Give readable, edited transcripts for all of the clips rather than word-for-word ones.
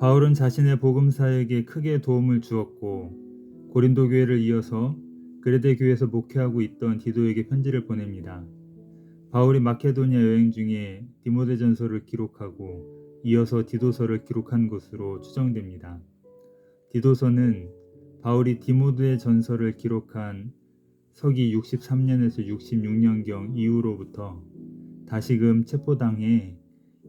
바울은 자신의 복음사에게 크게 도움을 주었고 고린도 교회를 이어서 그레데 교회에서 목회하고 있던 디도에게 편지를 보냅니다. 바울이 마케도니아 여행 중에 디모데전서를 기록하고 이어서 디도서를 기록한 것으로 추정됩니다. 디도서는 바울이 디모데전서를 기록한 서기 63년에서 66년경 이후로부터 다시금 체포당해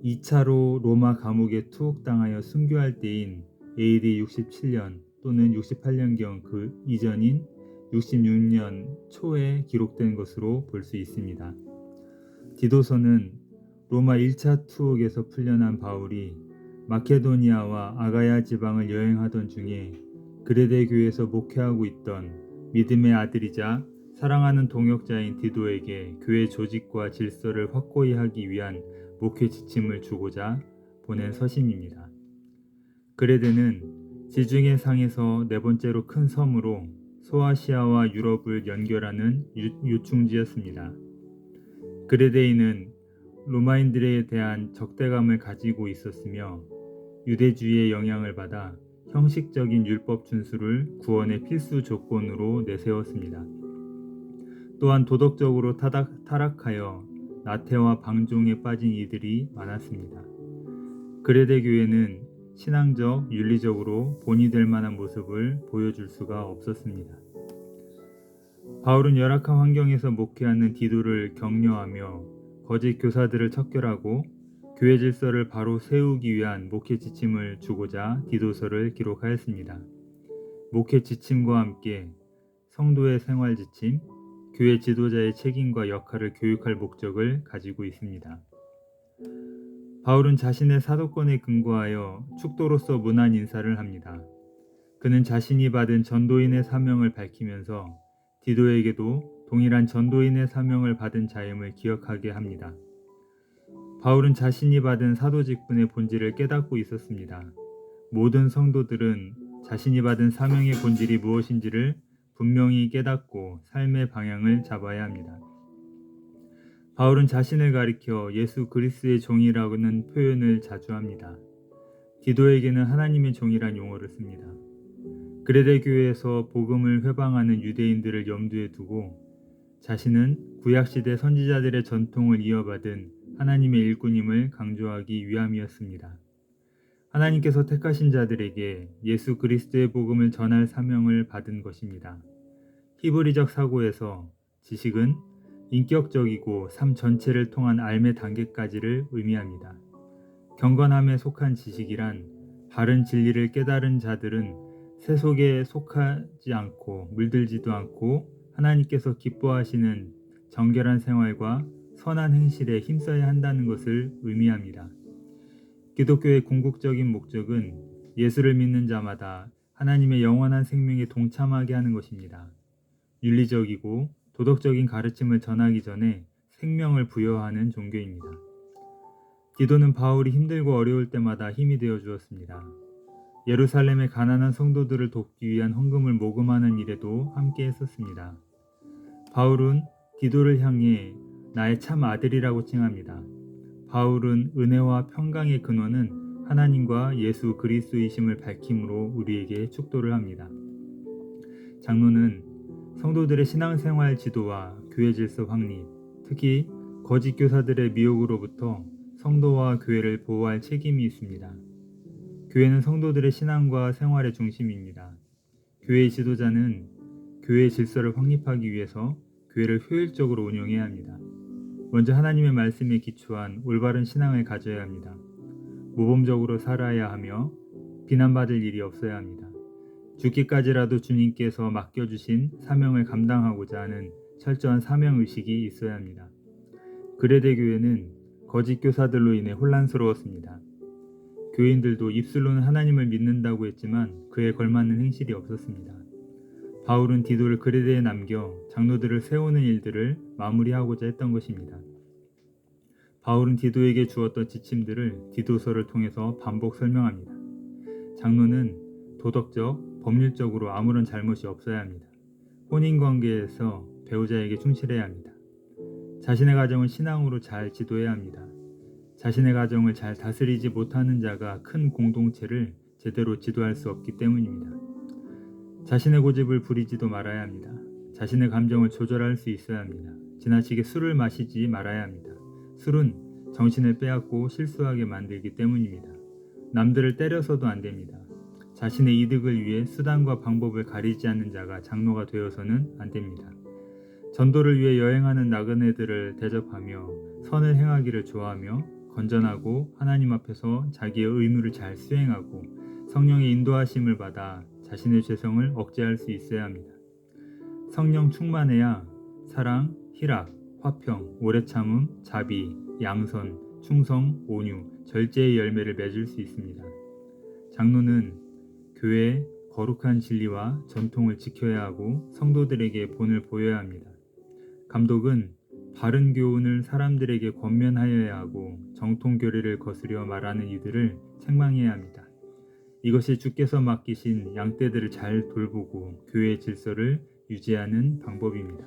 2차로 로마 감옥에 투옥당하여 순교할 때인 AD 67년 또는 68년경 그 이전인 66년 초에 기록된 것으로 볼 수 있습니다. 디도서는 로마 1차 투옥에서 풀려난 바울이 마케도니아와 아가야 지방을 여행하던 중에 그레데 교회에서 목회하고 있던 믿음의 아들이자 사랑하는 동역자인 디도에게 교회 조직과 질서를 확고히 하기 위한 목회 지침을 주고자 보낸 서신입니다. 그레데는 지중해 상에서 네 번째로 큰 섬으로 소아시아와 유럽을 연결하는 요충지였습니다. 그레데인은 로마인들에 대한 적대감을 가지고 있었으며 유대주의의 영향을 받아 형식적인 율법 준수를 구원의 필수 조건으로 내세웠습니다. 또한 도덕적으로 타락하여 나태와 방종에 빠진 이들이 많았습니다. 그레데 교회는 신앙적, 윤리적으로 본이 될 만한 모습을 보여줄 수가 없었습니다. 바울은 열악한 환경에서 목회하는 디도를 격려하며 거짓 교사들을 척결하고 교회 질서를 바로 세우기 위한 목회 지침을 주고자 디도서를 기록하였습니다. 목회 지침과 함께 성도의 생활 지침, 교회 지도자의 책임과 역할을 교육할 목적을 가지고 있습니다. 바울은 자신의 사도권에 근거하여 축도로서 문안 인사를 합니다. 그는 자신이 받은 전도인의 사명을 밝히면서 디도에게도 동일한 전도인의 사명을 받은 자임을 기억하게 합니다. 바울은 자신이 받은 사도 직분의 본질을 깨닫고 있었습니다. 모든 성도들은 자신이 받은 사명의 본질이 무엇인지를 분명히 깨닫고 삶의 방향을 잡아야 합니다. 바울은 자신을 가리켜 예수 그리스도의 종이라는 표현을 자주 합니다. 디도에게는 하나님의 종이란 용어를 씁니다. 그레데 교회에서 복음을 회방하는 유대인들을 염두에 두고 자신은 구약시대 선지자들의 전통을 이어받은 하나님의 일꾼임을 강조하기 위함이었습니다. 하나님께서 택하신 자들에게 예수 그리스도의 복음을 전할 사명을 받은 것입니다. 히브리적 사고에서 지식은 인격적이고 삶 전체를 통한 삶의 단계까지를 의미합니다. 경건함에 속한 지식이란 바른 진리를 깨달은 자들은 세속에 속하지 않고 물들지도 않고 하나님께서 기뻐하시는 정결한 생활과 선한 행실에 힘써야 한다는 것을 의미합니다. 기독교의 궁극적인 목적은 예수를 믿는 자마다 하나님의 영원한 생명에 동참하게 하는 것입니다. 윤리적이고 도덕적인 가르침을 전하기 전에 생명을 부여하는 종교입니다. 디도는 바울이 힘들고 어려울 때마다 힘이 되어 주었습니다. 예루살렘의 가난한 성도들을 돕기 위한 헌금을 모금하는 일에도 함께 했었습니다. 바울은 디도를 향해 나의 참 아들이라고 칭합니다. 바울은 은혜와 평강의 근원은 하나님과 예수 그리스도이심을 밝힘으로 우리에게 축도를 합니다. 장로는 성도들의 신앙생활 지도와 교회 질서 확립, 특히 거짓 교사들의 미혹으로부터 성도와 교회를 보호할 책임이 있습니다. 교회는 성도들의 신앙과 생활의 중심입니다. 교회의 지도자는 교회의 질서를 확립하기 위해서 교회를 효율적으로 운영해야 합니다. 먼저 하나님의 말씀에 기초한 올바른 신앙을 가져야 합니다. 모범적으로 살아야 하며 비난받을 일이 없어야 합니다. 죽기까지라도 주님께서 맡겨주신 사명을 감당하고자 하는 철저한 사명의식이 있어야 합니다. 그레데 교회는 거짓 교사들로 인해 혼란스러웠습니다. 교인들도 입술로는 하나님을 믿는다고 했지만 그에 걸맞는 행실이 없었습니다. 바울은 디도를 그레데에 남겨 장로들을 세우는 일들을 마무리하고자 했던 것입니다. 바울은 디도에게 주었던 지침들을 디도서를 통해서 반복 설명합니다. 장로는 도덕적, 법률적으로 아무런 잘못이 없어야 합니다. 혼인관계에서 배우자에게 충실해야 합니다. 자신의 가정을 신앙으로 잘 지도해야 합니다. 자신의 가정을 잘 다스리지 못하는 자가 큰 공동체를 제대로 지도할 수 없기 때문입니다. 자신의 고집을 부리지도 말아야 합니다. 자신의 감정을 조절할 수 있어야 합니다. 지나치게 술을 마시지 말아야 합니다. 술은 정신을 빼앗고 실수하게 만들기 때문입니다. 남들을 때려서도 안 됩니다. 자신의 이득을 위해 수단과 방법을 가리지 않는 자가 장로가 되어서는 안 됩니다. 전도를 위해 여행하는 나그네들을 대접하며 선을 행하기를 좋아하며 건전하고 하나님 앞에서 자기의 의무를 잘 수행하고 성령의 인도하심을 받아 자신의 죄성을 억제할 수 있어야 합니다. 성령 충만해야 사랑, 희락, 화평, 오래 참음, 자비, 양선, 충성, 온유, 절제의 열매를 맺을 수 있습니다. 장로는 교회의 거룩한 진리와 전통을 지켜야 하고 성도들에게 본을 보여야 합니다. 감독은 바른 교훈을 사람들에게 권면하여야 하고 정통 교리를 거스려 말하는 이들을 책망해야 합니다. 이것이 주께서 맡기신 양떼들을 잘 돌보고 교회의 질서를 유지하는 방법입니다.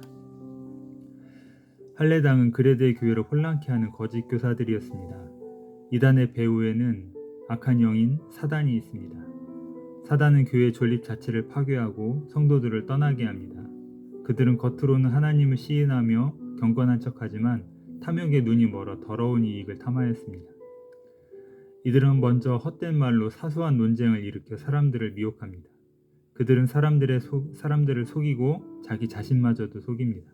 할례당은 그레데 교회를 혼란케 하는 거짓 교사들이었습니다. 이단의 배후에는 악한 영인 사단이 있습니다. 사단은 교회 존립 자체를 파괴하고 성도들을 떠나게 합니다. 그들은 겉으로는 하나님을 시인하며 경건한 척하지만 탐욕의 눈이 멀어 더러운 이익을 탐하였습니다. 이들은 먼저 헛된 말로 사소한 논쟁을 일으켜 사람들을 미혹합니다. 그들은 사람들을 속이고 자기 자신마저도 속입니다.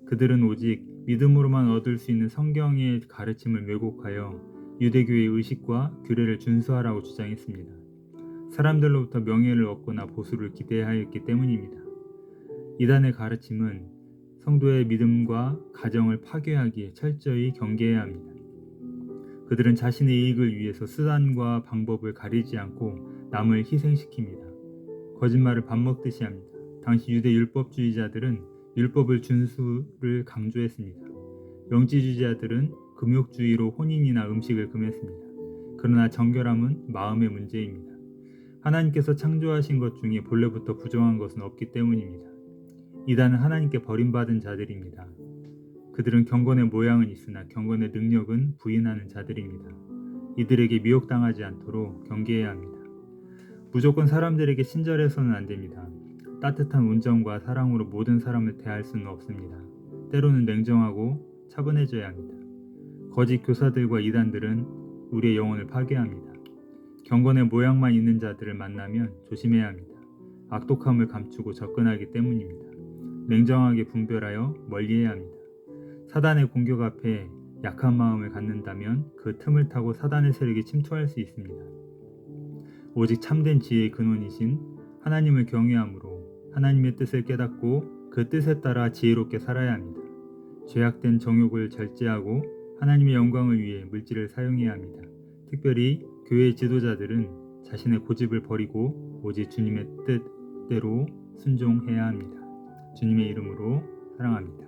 그들은 오직 믿음으로만 얻을 수 있는 성경의 가르침을 왜곡하여 유대교의 의식과 규례를 준수하라고 주장했습니다. 사람들로부터 명예를 얻거나 보수를 기대하였기 때문입니다. 이단의 가르침은 성도의 믿음과 가정을 파괴하기에 철저히 경계해야 합니다. 그들은 자신의 이익을 위해서 수단과 방법을 가리지 않고 남을 희생시킵니다. 거짓말을 밥 먹듯이 합니다. 당시 유대 율법주의자들은 율법을 준수를 강조했습니다. 영지주의자들은 금욕주의로 혼인이나 음식을 금했습니다. 그러나 정결함은 마음의 문제입니다. 하나님께서 창조하신 것 중에 본래부터 부정한 것은 없기 때문입니다. 이단은 하나님께 버림받은 자들입니다. 그들은 경건의 모양은 있으나 경건의 능력은 부인하는 자들입니다. 이들에게 미혹당하지 않도록 경계해야 합니다. 무조건 사람들에게 친절해서는 안 됩니다. 따뜻한 온정과 사랑으로 모든 사람을 대할 수는 없습니다. 때로는 냉정하고 차분해져야 합니다. 거짓 교사들과 이단들은 우리의 영혼을 파괴합니다. 경건의 모양만 있는 자들을 만나면 조심해야 합니다. 악독함을 감추고 접근하기 때문입니다. 냉정하게 분별하여 멀리해야 합니다. 사단의 공격 앞에 약한 마음을 갖는다면 그 틈을 타고 사단의 세력이 침투할 수 있습니다. 오직 참된 지혜의 근원이신 하나님을 경외함으로 하나님의 뜻을 깨닫고 그 뜻에 따라 지혜롭게 살아야 합니다. 죄악된 정욕을 절제하고 하나님의 영광을 위해 물질을 사용해야 합니다. 특별히 교회의 지도자들은 자신의 고집을 버리고 오직 주님의 뜻대로 순종해야 합니다. 주님의 이름으로 사랑합니다.